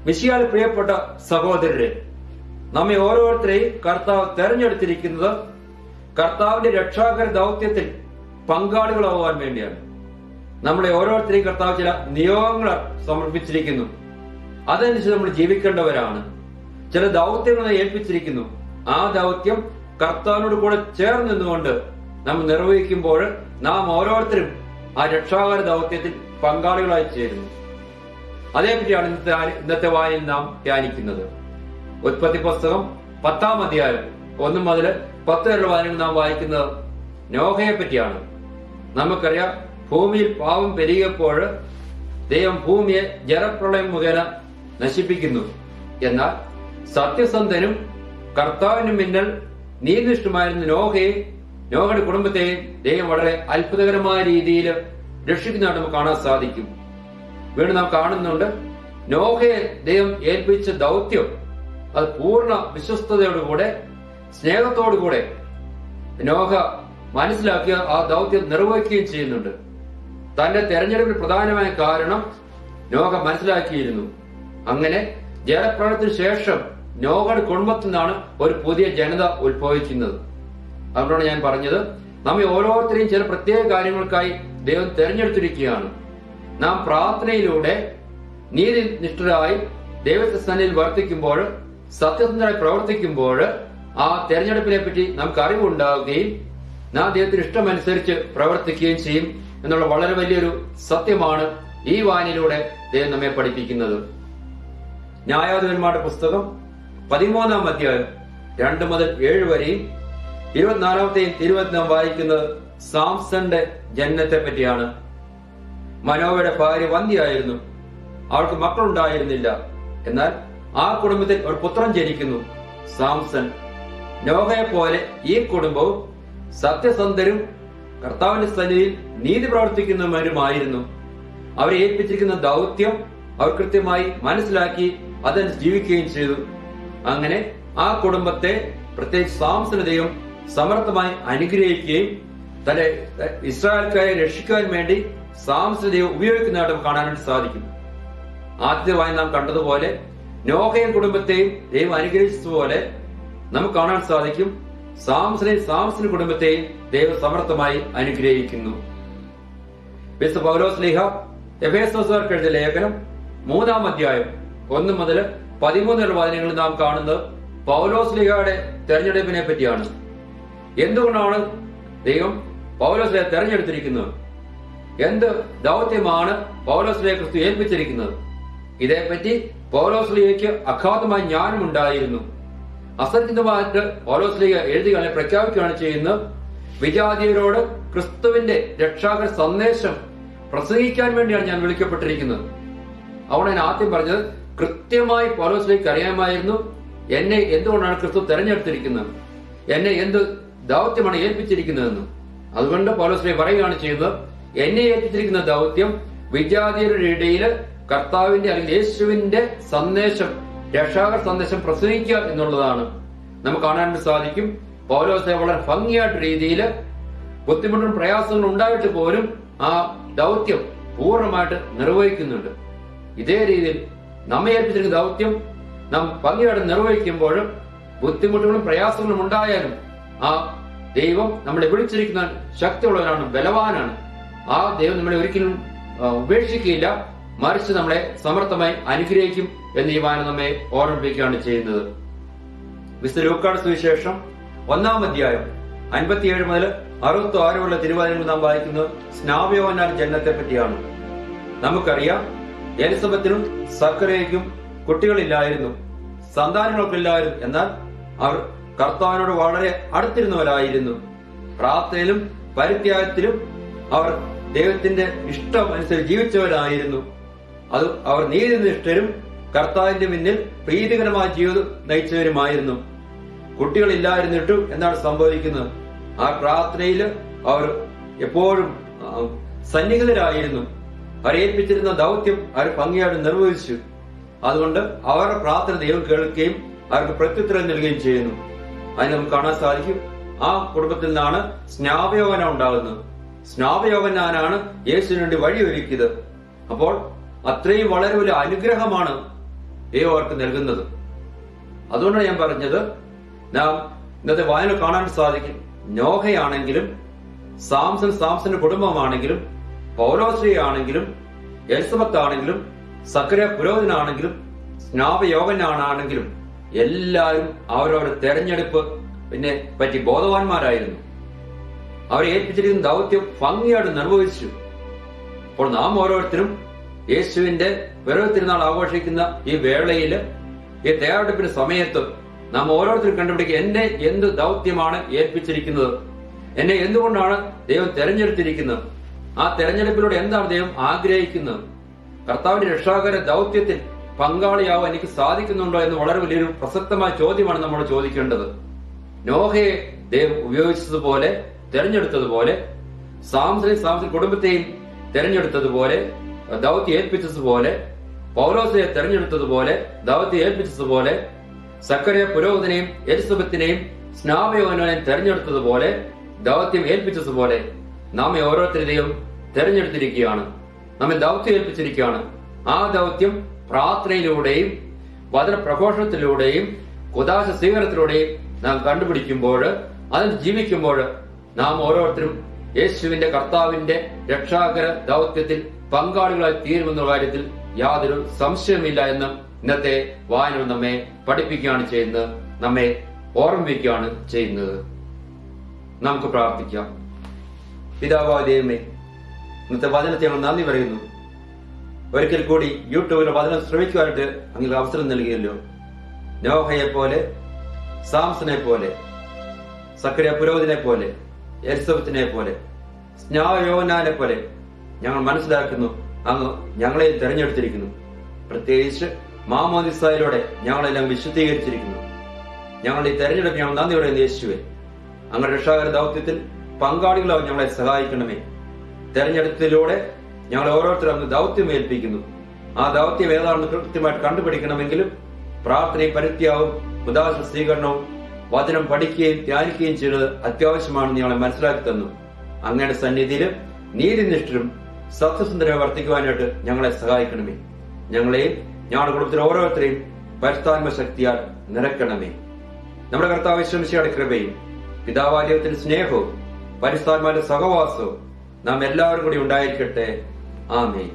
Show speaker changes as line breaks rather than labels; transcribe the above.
മിശിഹായിൽ പ്രിയപ്പെട്ട സഹോദരരെ, നമ്മെ ഓരോരുത്തരെയും കർത്താവ് തെരഞ്ഞെടുത്തിരിക്കുന്നത് കർത്താവിന്റെ രക്ഷാകര ദൗത്യത്തിൽ പങ്കാളികളാവാൻ വേണ്ടിയാണ്. നമ്മളെ ഓരോരുത്തരെയും കർത്താവ് ചില നിയോഗങ്ങൾ സമർപ്പിച്ചിരിക്കുന്നു. അതനുസരിച്ച് നമ്മൾ ജീവിക്കേണ്ടവരാണ്. ചില ദൗത്യങ്ങളെ ഏൽപ്പിച്ചിരിക്കുന്നു. ആ ദൗത്യം കർത്താവിനോട് കൂടെ ചേർന്ന് നിന്നുകൊണ്ട് നമ്മൾ നിർവഹിക്കുമ്പോൾ നാം ഓരോരുത്തരും ആ രക്ഷാകര ദൗത്യത്തിൽ പങ്കാളികളായി ചേരുന്നു. അതേപറ്റിയാണ് ഇന്നത്തെ വായനയിൽ നാം ധ്യാനിക്കുന്നത്. ഉൽപ്പത്തി പുസ്തകം 10-ാം അധ്യായം 1 മുതൽ 10 വരെയുള്ള വായനകൾ നാം വായിക്കുന്നത് നോഹയെ പറ്റിയാണ്. നമുക്കറിയാം, ഭൂമിയിൽ പാപം പെരുകിയപ്പോൾ ദൈവം ഭൂമിയെ ജലപ്രളയം മുഖേന നശിപ്പിക്കുന്നു. എന്നാൽ സത്യസന്ധനും കർത്താവിനും മിന്നൽ നീതിനിഷ്ഠമായിരുന്ന നോഹയുടെ കുടുംബത്തെയും ദൈവം വളരെ അത്ഭുതകരമായ രീതിയിൽ രക്ഷിക്കുന്നതായിട്ട് നമുക്ക് കാണാൻ സാധിക്കും. വീണ്ടും നാം കാണുന്നുണ്ട്, നോഹയെ ദൈവം ഏൽപ്പിച്ച ദൗത്യം അത് പൂർണ്ണ വിശ്വസ്തയോടുകൂടെ സ്നേഹത്തോടുകൂടെ നോഹ മനസ്സിലാക്കിയ ആ ദൗത്യം നിർവഹിക്കുകയും ചെയ്യുന്നുണ്ട്. തന്റെ തെരഞ്ഞെടുപ്പിൽ പ്രധാനമായ കാരണം നോഹ മനസ്സിലാക്കിയിരുന്നു. അങ്ങനെ ജലപ്രളയത്തിന് ശേഷം നോഹയുടെ കുടുംബത്തിൽ നിന്നാണ് ഒരു പുതിയ ജനത ഉത്ഭവിക്കുന്നത്. അതുകൊണ്ടാണ് ഞാൻ പറഞ്ഞത്, നമ്മെ ഓരോരുത്തരെയും ചില പ്രത്യേക കാര്യങ്ങൾക്കായി ദൈവം തെരഞ്ഞെടുത്തിരിക്കുകയാണ്. നാം പ്രാർത്ഥനയിലൂടെ നീതിനിഷ്ഠരായി ദൈവത്തിന്റെ സന്നിധിയിൽ വർത്തിക്കുമ്പോൾ, സത്യസന്ധരായി പ്രവർത്തിക്കുമ്പോൾ ആ തെരഞ്ഞെടുപ്പിനെ പറ്റി നമുക്ക് അറിവുണ്ടാവുകയും നാം ദൈവത്തിന് ഇഷ്ടമനുസരിച്ച് പ്രവർത്തിക്കുകയും ചെയ്യും എന്നുള്ള വളരെ വലിയൊരു സത്യമാണ് ഈ വായനയിലൂടെ ദൈവം നമ്മെ പഠിപ്പിക്കുന്നത്. ന്യായാധിപന്മാരുടെ പുസ്തകം 13-ാം അധ്യായം 2 മുതൽ 7 വരെയും 24-ാമത്തെയും തിരുവചനം നാം വായിക്കുന്നത് സാംസന്റെ ജനനത്തെ പറ്റിയാണ്. മനോവയുടെ ഭാര്യ വന്ധ്യയായിരുന്നു, അവൾക്ക് മക്കളുണ്ടായിരുന്നില്ല. എന്നാൽ ആ കുടുംബത്തിൽ ഒരു പുത്രൻ ജനിക്കുന്നു, സാംസൺ. നോഹയെ പോലെ ഈ കുടുംബവും സത്യസന്ധരും കർത്താവിന്റെ സന്നിധിയിൽ നീതി പ്രവർത്തിക്കുന്നവരുമായിരുന്നു. അവരെ ഏൽപ്പിച്ചിരിക്കുന്ന ദൗത്യം അവർ കൃത്യമായി മനസ്സിലാക്കി അതനുസരിച്ച് ജീവിക്കുകയും ചെയ്തു. അങ്ങനെ ആ കുടുംബത്തെ, പ്രത്യേകിച്ച് സാംസനെ ദൈവം സമർത്ഥമായി അനുഗ്രഹിക്കുകയും തന്റെ ഇസ്രായേൽക്കാരെ രക്ഷിക്കാൻ വേണ്ടി സാംസനെ ദൈവം ഉപയോഗിക്കുന്നതായിട്ട് കാണാനായിട്ട് സാധിക്കും. ആദ്യമായി നാം കണ്ടതുപോലെ നോഹയും കുടുംബത്തെയും ദൈവം അനുഗ്രഹിച്ചതുപോലെ നമുക്ക് കാണാൻ സാധിക്കും സാംസന്റെ കുടുംബത്തെയും ദൈവം സമർത്ഥമായി അനുഗ്രഹിക്കുന്നു. വിശുദ്ധ പൗലോസ് ശ്ലീഹ എഫേസോസുകാർക്ക് എഴുതിയ ലേഖനം 3-ാം അധ്യായം 1 മുതൽ 13 വരെ വായനകളിൽ നാം കാണുന്നത് പൗലോസ് ശ്ലീഹയുടെ തെരഞ്ഞെടുപ്പിനെ പറ്റിയാണ്. എന്തുകൊണ്ടാണ് ദൈവം പൗലോസ് ശ്ലീഹയെ തെരഞ്ഞെടുത്തിരിക്കുന്നത്? എന്ത് ദൗത്യമാണ് പൗലോസ് ശ്ലീഹയെ ക്രിസ്തു ഏൽപ്പിച്ചിരിക്കുന്നത്? ഇതേപ്പറ്റി പൗലോസ് ശ്ലീഹയ്ക്ക് അഗാധമായ ജ്ഞാനം ഉണ്ടായിരുന്നു. അസത്യമായിട്ട് പൗലോസ് ശ്ലീഹ എഴുതുകയാണ്, പ്രഖ്യാപിക്കുകയാണ് ചെയ്യുന്നത്. വിജാതിയരോട് ക്രിസ്തുവിന്റെ രക്ഷാകര സന്ദേശം പ്രസംഗിക്കാൻ വേണ്ടിയാണ് ഞാൻ വിളിക്കപ്പെട്ടിരിക്കുന്നത്. അവിടെ ഞാൻ ആദ്യം പറഞ്ഞത്, കൃത്യമായി പൗലോസ് ശ്ലീഹയ്ക്ക് അറിയാമായിരുന്നു എന്നെ എന്തുകൊണ്ടാണ് ക്രിസ്തു തെരഞ്ഞെടുത്തിരിക്കുന്നത്, എന്നെ എന്ത് ദൗത്യമാണ് ഏൽപ്പിച്ചിരിക്കുന്നതെന്ന്. അതുകൊണ്ട് പൗലോസ് ശ്ലീഹ പറയുകയാണ് ചെയ്യുന്നത്, എന്നെ ഏൽപ്പിച്ചിരിക്കുന്ന ദൗത്യം വിജാതിയരുടെ ഇടയിൽ കർത്താവിന്റെ അല്ലെങ്കിൽ യേശുവിന്റെ സന്ദേശം, രക്ഷാകര സന്ദേശം പ്രസംഗിക്കുക എന്നുള്ളതാണ്. നമുക്ക് കാണാൻ സാധിക്കും, പൗലോസ് വളരെ ഭംഗിയായിട്ട് രീതിയിൽ ബുദ്ധിമുട്ടും പ്രയാസങ്ങളും ഉണ്ടായിട്ട് പോലും ആ ദൗത്യം പൂർണ്ണമായിട്ട് നിർവഹിക്കുന്നുണ്ട്. ഇതേ രീതിയിൽ നമ്മെ ഏൽപ്പിച്ചിരിക്കുന്ന ദൗത്യം നാം ഭംഗിയായിട്ട് നിർവഹിക്കുമ്പോഴും ബുദ്ധിമുട്ടുകളും പ്രയാസങ്ങളും ഉണ്ടായാലും ആ ദൈവം നമ്മളെ വിളിച്ചിരിക്കുന്ന ശക്തിയുള്ളവനാണ്, ബലവാനാണ്. ആ ദൈവം നമ്മളെ ഒരിക്കലും ഉപേക്ഷിക്കുകയില്ല, മറിച്ച് നമ്മളെ സമർത്ഥമായി അനുഗ്രഹിക്കും എന്ന് ഈ വായന നമ്മെ ഓർമ്മിപ്പിക്കുകയാണ് ചെയ്യുന്നത്. വിശുദ്ധ ലൂക്കായുടെ സുവിശേഷം 1-ാം അധ്യായം 57 മുതൽ 66 വരെയുള്ള തിരുവചനങ്ങൾ നാം വായിക്കുന്നത് സ്നാപയോഹന്നാന്റെ ജനനത്തെ പറ്റിയാണ്. നമുക്കറിയാം, എലിസബത്തിനും സക്കറിയയ്ക്കും കുട്ടികളില്ലായിരുന്നു, സന്താനങ്ങൾക്കില്ലായിരുന്നു. എന്നാൽ അവർ കർത്താവിനോട് വളരെ അടുത്തിരുന്നവരായിരുന്നു. പ്രാർത്ഥനയിലും പരിത്യാഗത്തിലും അവർ ദൈവത്തിന്റെ ഇഷ്ടം അനുസരിച്ച് ജീവിച്ചവരായിരുന്നു. അത് അവർ നീതിനിഷ്ഠരും കർത്താവിന്റെ മുന്നിൽ പ്രീതികരമായ ജീവിതം നയിച്ചവരുമായിരുന്നു. കുട്ടികളില്ലായിരുന്നിട്ടും എന്താണ് സംഭവിക്കുന്നത്? ആ പ്രാർത്ഥനയിൽ അവർ എപ്പോഴും സന്നിഹിതരായിരുന്നു. അവരെ ഏൽപ്പിച്ചിരുന്ന ദൗത്യം അവർ ഭംഗിയായിട്ട് നിർവഹിച്ചു. അതുകൊണ്ട് അവരുടെ പ്രാർത്ഥന ദൈവം കേൾക്കുകയും അവർക്ക് പ്രത്യുത്തരം നൽകുകയും ചെയ്യുന്നു. അതിന് നമുക്ക് കാണാൻ സാധിക്കും, ആ കുടുംബത്തിൽ നിന്നാണ് സ്നാപയോഹന്നാൻ ഉണ്ടാകുന്നത്. സ്നാപയോഹന്നാനാണ് യേശുവിന് വേണ്ടി വഴിയൊരുക്കിയത്. അപ്പോൾ അത്രയും വളരെ വലിയ അനുഗ്രഹമാണ് ദൈവം അവർക്ക് നൽകുന്നത്. അതുകൊണ്ടാണ് ഞാൻ പറഞ്ഞത്, നാം ഇന്നത്തെ വായന കാണാൻ സാധിക്കും. നോഹയാണെങ്കിലും, സാംസന്റെ കുടുംബമാണെങ്കിലും, പൗലോസ്ലീഹ ആണെങ്കിലും, എലിസബത്ത് ആണെങ്കിലും, സക്കറിയ പുരോഹിതനാണെങ്കിലും, സ്നാപയോഹന്നാനാണെങ്കിലും എല്ലാവരും അവരവരുടെ തെരഞ്ഞെടുപ്പ് പറ്റി ബോധവാന്മാരായിരുന്നു. അവരെ ഏൽപ്പിച്ചിരിക്കുന്ന ദൗത്യം ഭംഗിയായിട്ട് നിർവഹിച്ചു. അപ്പോൾ നാം ഓരോരുത്തരും യേശുവിന്റെ പിറവി തിരുനാൾ ആഘോഷിക്കുന്ന ഈ വേളയില്, ഈ തയ്യാറെടുപ്പിന്റെ സമയത്ത് നാം ഓരോരുത്തരും കണ്ടുപിടിക്കുക, എന്നെ എന്ത് ദൗത്യമാണ് ഏൽപ്പിച്ചിരിക്കുന്നത്, എന്നെ എന്തുകൊണ്ടാണ് ദൈവം തെരഞ്ഞെടുത്തിരിക്കുന്നത്, ആ തെരഞ്ഞെടുപ്പിലൂടെ എന്താണ് ദൈവം ആഗ്രഹിക്കുന്നത്, കർത്താവിന്റെ രക്ഷാകര ദൗത്യത്തിൽ പങ്കാളിയാവാൻ എനിക്ക് സാധിക്കുന്നുണ്ടോ എന്ന് വളരെ വലിയൊരു പ്രസക്തമായ ചോദ്യമാണ് നമ്മൾ ചോദിക്കേണ്ടത്. നോഹയെ ദൈവം ഉപയോഗിച്ചതുപോലെ, തെരഞ്ഞെടുത്തതുപോലെ, സാംസൺ കുടുംബത്തെയും തെരഞ്ഞെടുത്തതുപോലെ, ദൗത്യം ഏൽപ്പിച്ചതുപോലെ, പൗലോസിനെ തെരഞ്ഞെടുത്തതുപോലെ, ദൗത്യം ഏൽപ്പിച്ചതുപോലെ, സക്കറിയ പുരോഹിതനെയും എലിസബത്തിനെയും സ്നാപയോഹന്നാനെയും തെരഞ്ഞെടുത്തതുപോലെ, ദൗത്യം ഏൽപ്പിച്ചതുപോലെ നമ്മെ ഓരോരുത്തരെയും തെരഞ്ഞെടുത്തിരിക്കുകയാണ്, നമ്മെ ദൗത്യം ഏൽപ്പിച്ചിരിക്കുകയാണ്. ആ ദൗത്യം പ്രാർത്ഥനയിലൂടെയും വചനപ്രഘോഷണത്തിലൂടെയും കുദാശ സ്വീകരണത്തിലൂടെയും നാം കണ്ടുപിടിക്കുമ്പോൾ, അതിൽ ജീവിക്കുമ്പോൾ നാം ഓരോരുത്തരും യേശുവിന്റെ കർത്താവിന്റെ രക്ഷാകര ദൗത്യത്തിൽ പങ്കാളികളായി തീരുമെന്ന കാര്യത്തിൽ യാതൊരു സംശയമില്ല എന്ന് ഇന്നത്തെ വായന നമ്മെ പഠിപ്പിക്കുകയാണ് ചെയ്യുന്നത്, നമ്മെ ഓർമ്മിപ്പിക്കുകയാണ് ചെയ്യുന്നത്. നമുക്ക് പ്രാർത്ഥിക്കാം. പിതാവായ ദൈവമേ, ഇന്നത്തെ വചനത്തെ ഞങ്ങൾ നന്ദി പറയുന്നു. ഒരിക്കൽ കൂടി യൂട്യൂബിലെ വചനം ശ്രമിക്കുവാനായിട്ട് അങ്ങനെ അവസരം നൽകിയല്ലോ. നോഹയെ പോലെ, സാംസനെ പോലെ, സക്കറിയ പുരോഹിതനെ പോലെ, എലിസബത്തിനെ പോലെ, സ്നാപയോഹന്നാനെ പോലെ ഞങ്ങൾ മനസ്സിലാക്കുന്നു അങ്ങ് ഞങ്ങളെ തെരഞ്ഞെടുത്തിരിക്കുന്നു. പ്രത്യേകിച്ച് മാമോദിസയിലൂടെ ഞങ്ങളെല്ലാം വിശുദ്ധീകരിച്ചിരിക്കുന്നു. ഞങ്ങളുടെ ഈ തെരഞ്ഞെടുപ്പ് ഞങ്ങൾ നന്ദി പറയുന്നു. യേശുവേ, അങ്ങയുടെ രക്ഷാകര ദൗത്യത്തിൽ പങ്കാളികളാവും ഞങ്ങളെ സഹായിക്കണമേ. തെരഞ്ഞെടുപ്പിലൂടെ ഞങ്ങൾ ഓരോരുത്തരും അങ്ങ് ദൗത്യം ഏൽപ്പിക്കുന്നു. ആ ദൗത്യം ഏതാണെന്ന് കൃത്യമായിട്ട് കണ്ടുപിടിക്കണമെങ്കിലും പ്രാർത്ഥനയും പരിത്യാഗവും ഉദാസ സ്വീകരണവും വചനം പഠിക്കുകയും ധ്യാനിക്കുകയും ചെയ്തത് അത്യാവശ്യമാണെന്ന് ഞങ്ങളെ മനസ്സിലാക്കി തന്നു. അങ്ങയുടെ സന്നിധിയിൽ നീതിനിഷ്ഠരും സത്യസുന്ദരമായി വർത്തിക്കുവാനായിട്ട് ഞങ്ങളെ സഹായിക്കണമേ. ഞങ്ങളെയും ഞങ്ങളുടെ കുടുംബത്തിലെ ഓരോരുത്തരെയും പരിശുദ്ധാത്മ ശക്തിയാൽ നിറയ്ക്കണമേ. നമ്മുടെ കർത്താവ് യേശു മിശിഹായുടെ കൃപയും പിതാവായ ദൈവത്തിന്റെ സ്നേഹവും പരിശുദ്ധാത്മാവിന്റെ സഹവാസവും നാം എല്ലാവരും കൂടി ഉണ്ടായിരിക്കട്ടെ. ആമേൻ.